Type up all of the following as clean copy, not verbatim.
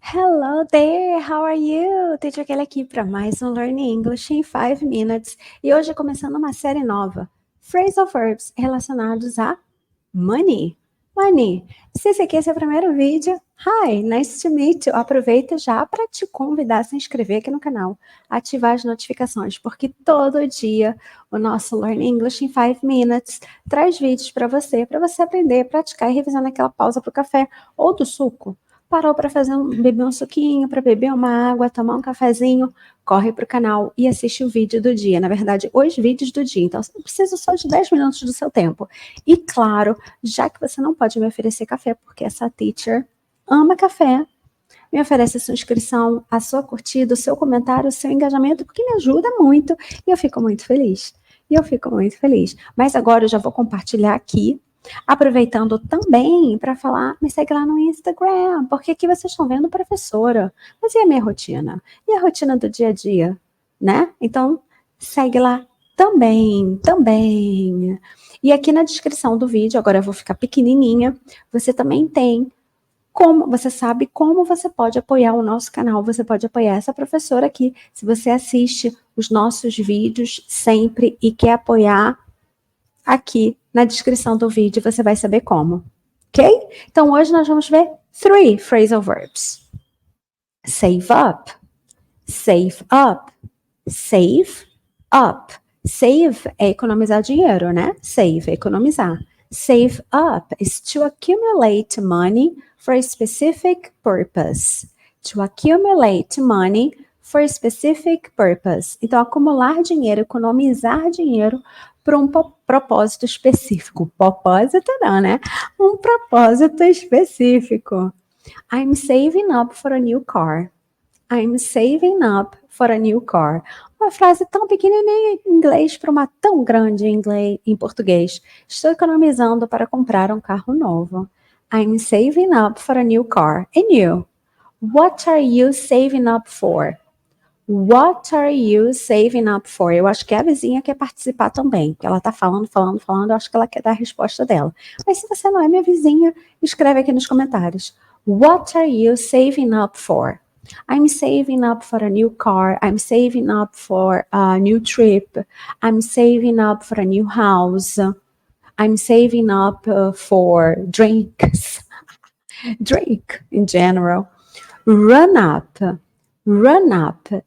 Hello there, how are you? Teacher Kelly aqui para mais um Learning English in 5 Minutes. E hoje começando uma série nova, Phrasal Verbs relacionados a money. Money. Se esse aqui é seu primeiro vídeo, hi, nice to meet you. Aproveita já para te convidar a se inscrever aqui no canal, ativar as notificações, porque todo dia o nosso Learning English in 5 Minutes traz vídeos para você aprender, praticar e revisar naquela pausa para o café ou do suco. Parou para beber um suquinho, para beber uma água, tomar um cafezinho, corre para o canal e assiste o vídeo do dia. Na verdade, os vídeos do dia. Então, eu preciso só de 10 minutos do seu tempo. E claro, já que você não pode me oferecer café, porque essa teacher ama café, me oferece a sua inscrição, a sua curtida, o seu comentário, o seu engajamento, porque me ajuda muito e eu fico muito feliz. Mas agora eu já vou compartilhar aqui, aproveitando também para falar, me segue lá no Instagram, porque aqui vocês estão vendo professora. Mas e a minha rotina? E a rotina do dia a dia, né? Então, segue lá também. E aqui na descrição do vídeo, agora eu vou ficar pequenininha, você também tem você sabe como você pode apoiar o nosso canal, você pode apoiar essa professora aqui, se você assiste os nossos vídeos sempre e quer apoiar, aqui na descrição do vídeo você vai saber como, ok? Então hoje nós vamos ver 3 phrasal verbs. Save up, save up, save up. Save é economizar dinheiro, né? Save é economizar. Save up is to accumulate money for a specific purpose. To accumulate money for a specific purpose. Então, acumular dinheiro, economizar dinheiro para um propósito específico. Propósito não, né? Um propósito específico. I'm saving up for a new car. I'm saving up for a new car. Uma frase tão pequenininha em inglês para uma tão grande em português. Estou economizando para comprar um carro novo. I'm saving up for a new car. And you? What are you saving up for? What are you saving up for? Eu acho que a vizinha quer participar também. Ela tá falando. Eu acho que ela quer dar a resposta dela. Mas se você não é minha vizinha, escreve aqui nos comentários. What are you saving up for? I'm saving up for a new car. I'm saving up for a new trip. I'm saving up for a new house. I'm saving up for drinks. Drink in general. Run up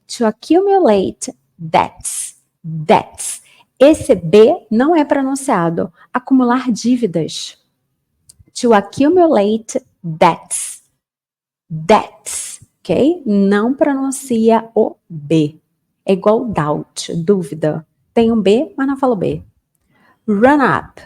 to accumulate debts. Debts. Esse B não é pronunciado. Acumular dívidas. To accumulate debts. Debts, ok? Não pronuncia o B. É igual doubt, dúvida. Tem um B, mas não fala o B. Run up.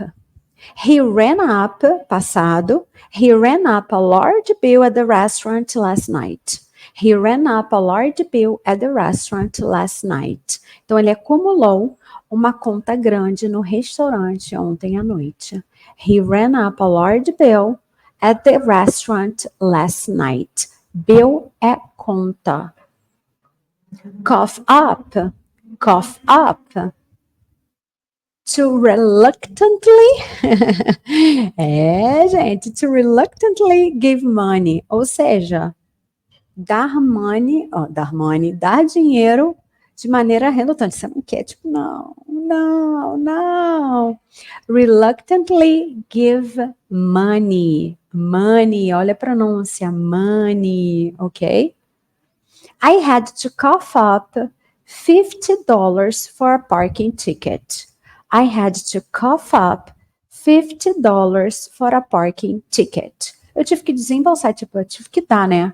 He ran up, passado. He ran up a large bill at the restaurant last night. He ran up a large bill at the restaurant last night. Então, ele acumulou uma conta grande no restaurante ontem à noite. He ran up a large bill at the restaurant last night. Bill é conta. Cough up. To reluctantly, to reluctantly give money, ou seja, dar dinheiro de maneira relutante. Você não quer, tipo, não. Reluctantly give money. Money, olha a pronúncia, money, ok? I had to cough up $50 for a parking ticket. I had to cough up $50 for a parking ticket. Eu tive que desembolsar, eu tive que dar, né?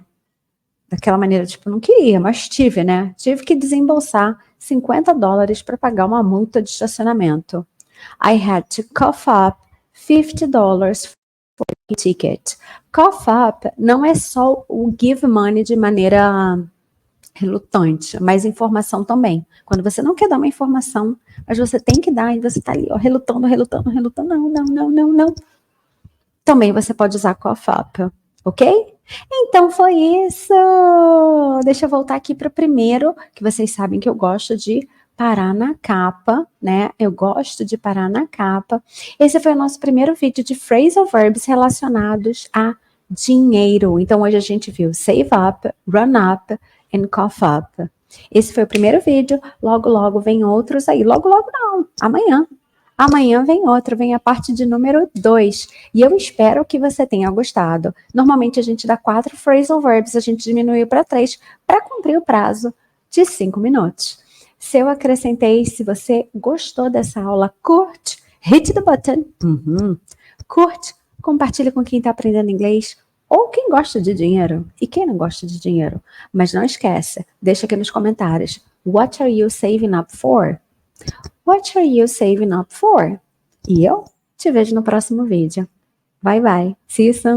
Daquela maneira, não queria, mas tive, né? Tive que desembolsar $50 para pagar uma multa de estacionamento. I had to cough up $50 for a ticket. Cough up não é só o give money de maneira relutante, mas informação também. Quando você não quer dar uma informação, mas você tem que dar, e você tá ali, ó, relutando, não. Também você pode usar cough up, ok? Então foi isso. Deixa eu voltar aqui para o primeiro, que vocês sabem que eu gosto de parar na capa, né? Eu gosto de parar na capa. Esse foi o nosso primeiro vídeo de phrasal verbs relacionados a dinheiro. Então hoje a gente viu save up, run up and cough up. Esse foi o primeiro vídeo, logo logo vem outros aí. Logo logo não, amanhã. Amanhã vem outro, vem a parte de número 2. E eu espero que você tenha gostado. Normalmente a gente dá 4 phrasal verbs, a gente diminuiu para 3 para cumprir o prazo de 5 minutos. Se eu acrescentei, se você gostou dessa aula, curte, hit the button, curte, compartilhe com quem está aprendendo inglês ou quem gosta de dinheiro e quem não gosta de dinheiro. Mas não esquece, deixa aqui nos comentários, what are you saving up for? What are you saving up for? E eu te vejo no próximo vídeo. Bye bye. See you soon.